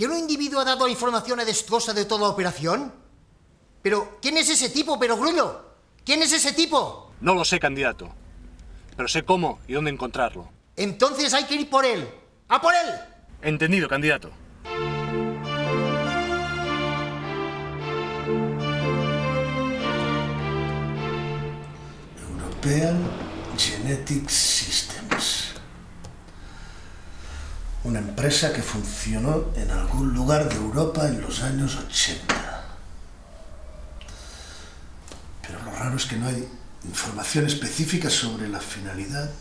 ¿Que un individuo ha dado información adestosa de toda la operación? Pero, ¿quién es ese tipo, Perogrullo? ¿Quién es ese tipo? No lo sé, candidato. Pero sé cómo y dónde encontrarlo. Entonces hay que ir por él. ¡A por él! Entendido, candidato. European Genetic Systems. Una empresa que funcionó en algún lugar de Europa en los años 80. Pero lo raro es que no hay información específica sobre la finalidad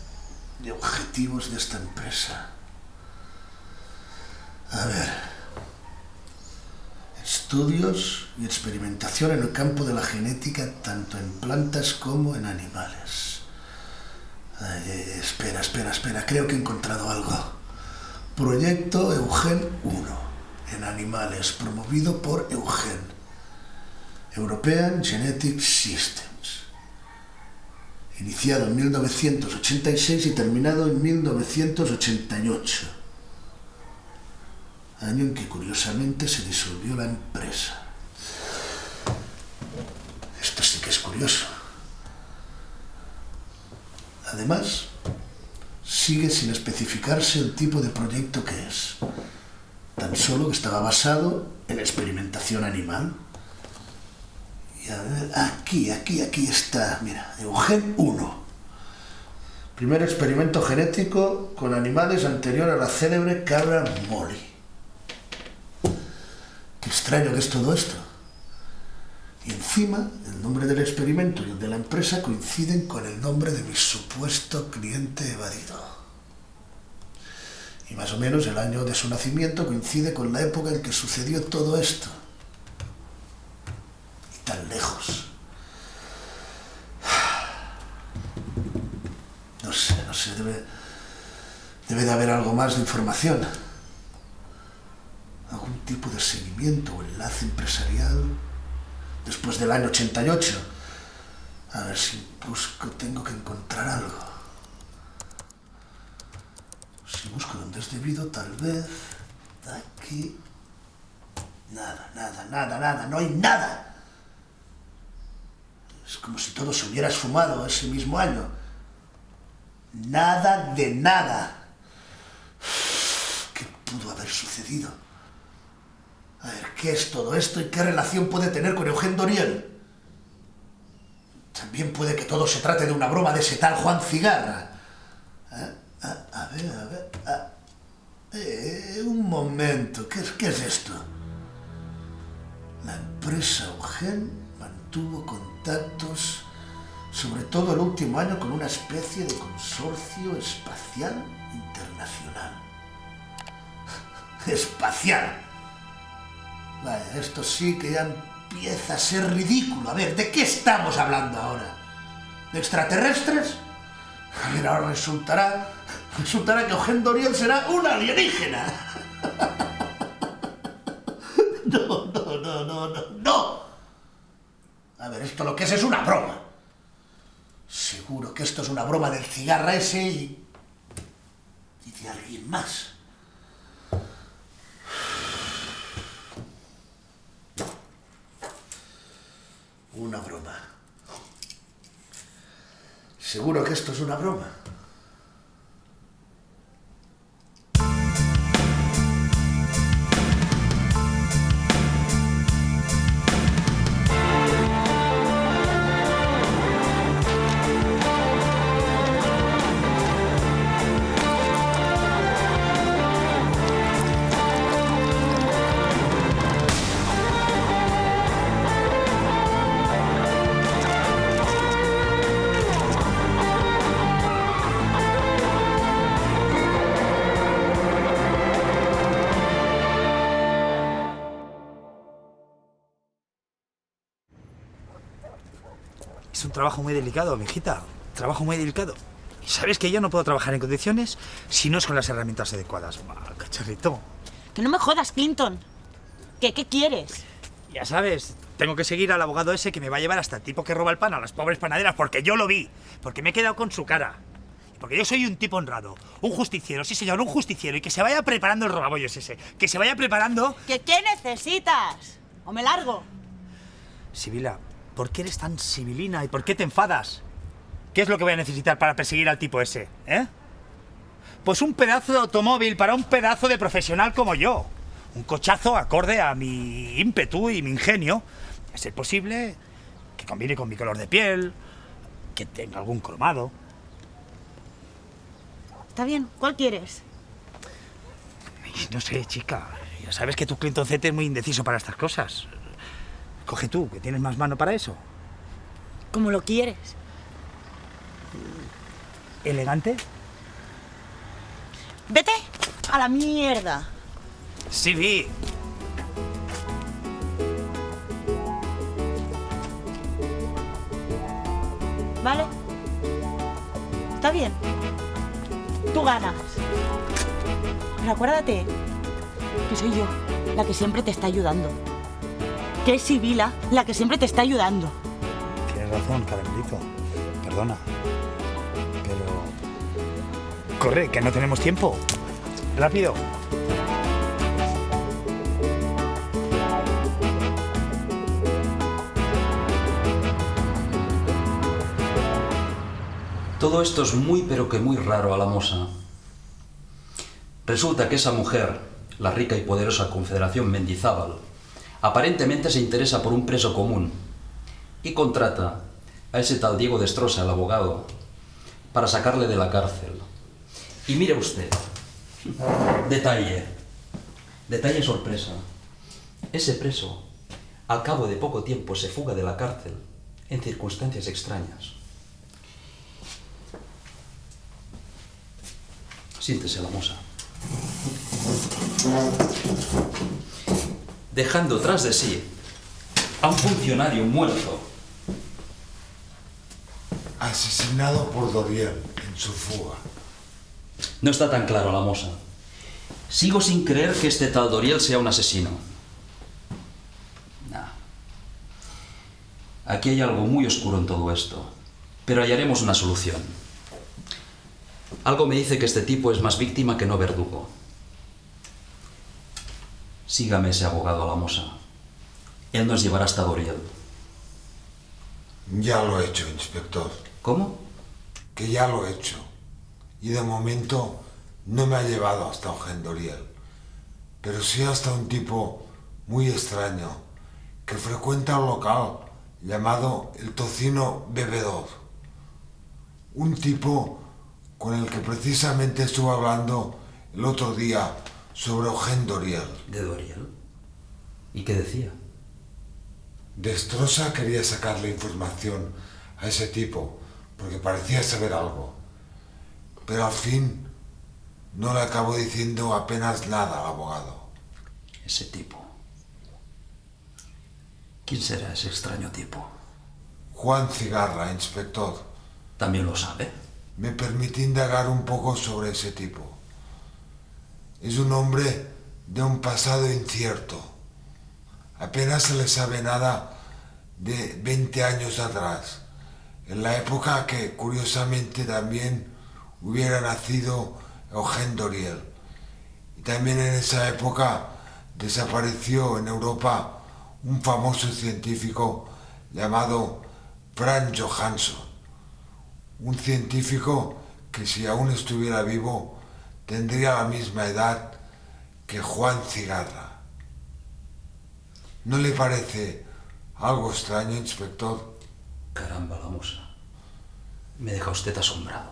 y objetivos de esta empresa. A ver. Estudios y experimentación en el campo de la genética, tanto en plantas como en animales. Espera, creo que he encontrado algo. Proyecto Eugen 1, en animales, promovido por Eugen. European Genetic Systems. Iniciado en 1986 y terminado en 1988. Año en que curiosamente se disolvió la empresa. Esto sí que es curioso. Además, sigue sin especificarse el tipo de proyecto que es. Tan solo que estaba basado en experimentación animal. Y a ver, aquí está, mira, Eugen 1. Primer experimento genético con animales anterior a la célebre cabra Molly. Qué extraño que es todo esto. Y encima, el nombre del experimento y el de la empresa coinciden con el nombre de mi supuesto cliente evadido. Y más o menos el año de su nacimiento coincide con la época en que sucedió todo esto. Y tan lejos. No sé, debe de haber algo más de información. Algún tipo de seguimiento o enlace empresarial después del año 88. A ver si busco, tengo que encontrar algo. Si busco donde es debido, tal vez. Aquí. Nada, no hay nada. Es como si todo se hubiera esfumado ese mismo año. Nada de nada. ¿Qué pudo haber sucedido? A ver, ¿qué es todo esto y qué relación puede tener con Eugen Doriel? También puede que todo se trate de una broma de ese tal Juan Cigarra. A ver. Un momento, ¿qué es esto? La empresa Eugen mantuvo contactos, sobre todo el último año, con una especie de consorcio espacial internacional. ¡Espacial! Vaya, esto sí que ya empieza a ser ridículo. A ver, ¿de qué estamos hablando ahora? ¿De extraterrestres? A ver, ahora resultará que Eugen Doriel será un alienígena. No. A ver, esto lo que es una broma. Seguro que esto es una broma del cigarra ese y de alguien más. Una broma. Seguro que esto es una broma. Es un trabajo muy delicado, mijita. Trabajo muy delicado. Y sabes que yo no puedo trabajar en condiciones si no es con las herramientas adecuadas. Cacharrito. Que no me jodas, Clinton. ¿Qué quieres? Ya sabes, tengo que seguir al abogado ese que me va a llevar hasta el tipo que roba el pan a las pobres panaderas, porque yo lo vi. Porque me he quedado con su cara. Porque yo soy un tipo honrado, un justiciero, sí señor, un justiciero, y que se vaya preparando el robabollos ese, que se vaya preparando... ¿Qué necesitas? ¿O me largo? Sibila, ¿por qué eres tan sibilina y por qué te enfadas? ¿Qué es lo que voy a necesitar para perseguir al tipo ese, Pues un pedazo de automóvil para un pedazo de profesional como yo. Un cochazo acorde a mi ímpetu y mi ingenio. A ser posible que combine con mi color de piel, que tenga algún cromado. Está bien, ¿cuál quieres? No sé, chica. Ya sabes que tu Clintoncete es muy indeciso para estas cosas. Coge tú, que tienes más mano para eso. ¿Cómo lo quieres? ¿Elegante? Vete a la mierda. Sí, vi. ¿Vale? Está bien. Tú ganas. Pero acuérdate que soy yo la que siempre te está ayudando. Que es Sibila la que siempre te está ayudando. Tienes razón, caramelito. Perdona. Pero... corre, que no tenemos tiempo. Rápido. Todo esto es muy pero que muy raro a la moza. Resulta que esa mujer, la rica y poderosa Confederación Mendizábal, aparentemente se interesa por un preso común y contrata a ese tal Diego Destrosa, el abogado, para sacarle de la cárcel. Y mire usted, detalle sorpresa, ese preso, al cabo de poco tiempo, se fuga de la cárcel en circunstancias extrañas. Siéntese la moza. Dejando tras de sí a un funcionario muerto. Asesinado por Doriel en su fuga. No está tan claro la moza. Sigo sin creer que este tal Doriel sea un asesino. Nah. Aquí hay algo muy oscuro en todo esto, pero hallaremos una solución. Algo me dice que este tipo es más víctima que no verdugo. Sígame ese abogado a la moza. Él nos llevará hasta Doriel. Ya lo he hecho, inspector. ¿Cómo? Que ya lo he hecho. Y de momento no me ha llevado hasta Eugen Doriel. Pero sí hasta un tipo muy extraño que frecuenta un local llamado el Tocino Bebedor. Un tipo con el que precisamente estuve hablando el otro día sobre Eugen Doriel. ¿De Doriel? ¿Y qué decía? Destrosa quería sacarle información a ese tipo porque parecía saber algo. Pero al fin no le acabó diciendo apenas nada al abogado. Ese tipo. ¿Quién será ese extraño tipo? Juan Cigarra, inspector. ¿También lo sabe? Me permití indagar un poco sobre ese tipo. Es un hombre de un pasado incierto. Apenas se le sabe nada de 20 años atrás, en la época que curiosamente también hubiera nacido Eugen Doriel. Y también en esa época desapareció en Europa un famoso científico llamado Franz Johansson. Un científico que si aún estuviera vivo tendría la misma edad que Juan Cigarra. ¿No le parece algo extraño, inspector? Caramba, la moza. Me deja usted asombrado.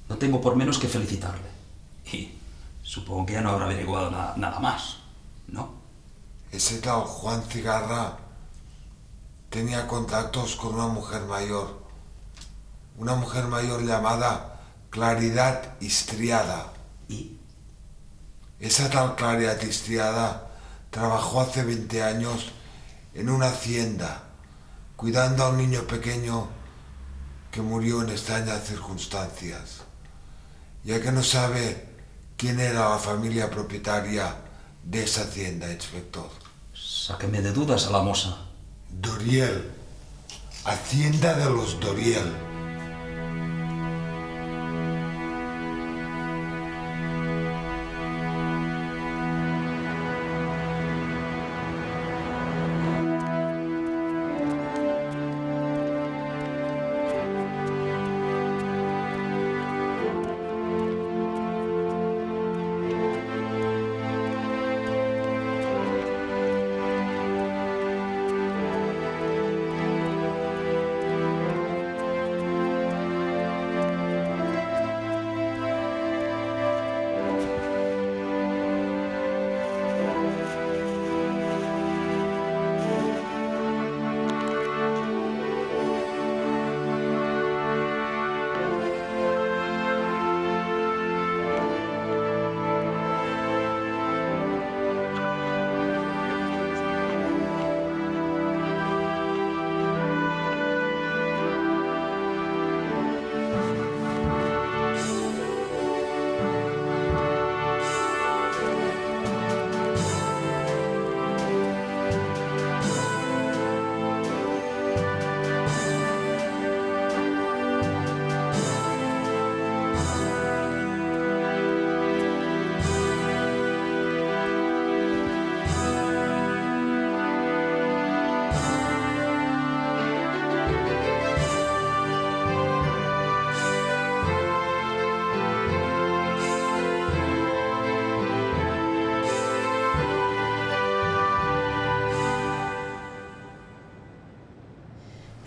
No tengo por menos que felicitarle. Y supongo que ya no habrá averiguado nada más, ¿no? Ese tal Juan Cigarra tenía contactos con una mujer mayor llamada Claridad Istriada. ¿Y? Esa tal Claridad Istriada trabajó hace 20 años en una hacienda, cuidando a un niño pequeño que murió en extrañas circunstancias. Ya que no sabe quién era la familia propietaria de esa hacienda, inspector. Sáqueme de dudas a la moza. Doriel. Hacienda de los Doriel.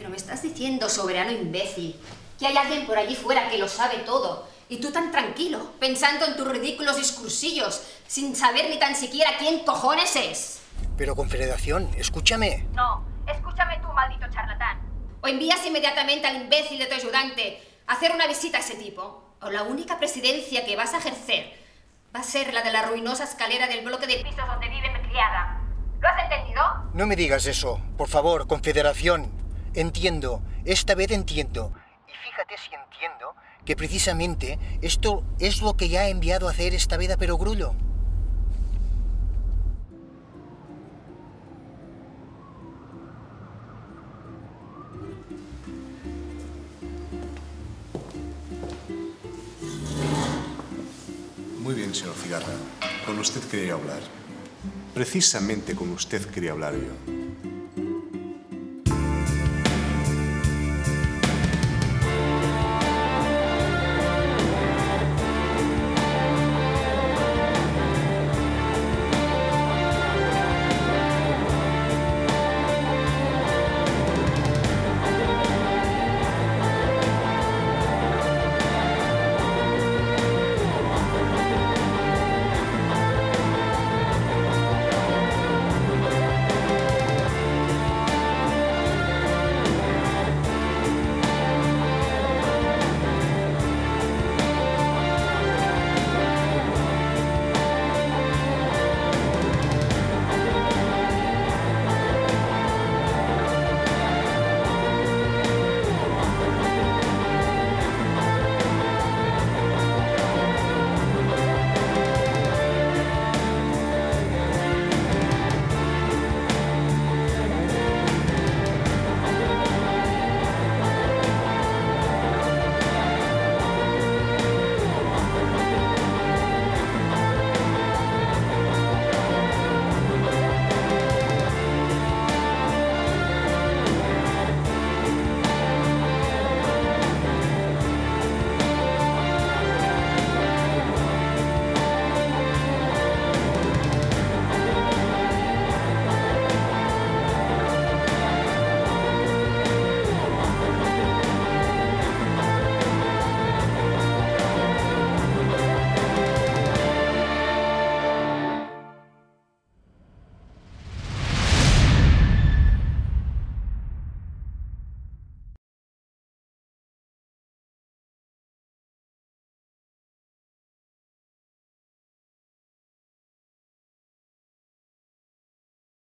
Pero me estás diciendo, soberano imbécil, que hay alguien por allí fuera que lo sabe todo. Y tú tan tranquilo, pensando en tus ridículos discursillos, sin saber ni tan siquiera quién cojones es. Pero, Confederación, escúchame. No, escúchame tú, maldito charlatán. O envías inmediatamente al imbécil de tu ayudante a hacer una visita a ese tipo. O la única presidencia que vas a ejercer va a ser la de la ruinosa escalera del bloque de pisos donde vive mi criada. ¿Lo has entendido? No me digas eso, por favor, Confederación. Entiendo, esta vez entiendo. Y fíjate si entiendo que precisamente esto es lo que ya ha enviado a hacer esta vez a Perogrullo. Muy bien, señor Cigarra. Con usted quería hablar. Precisamente con usted quería hablar yo.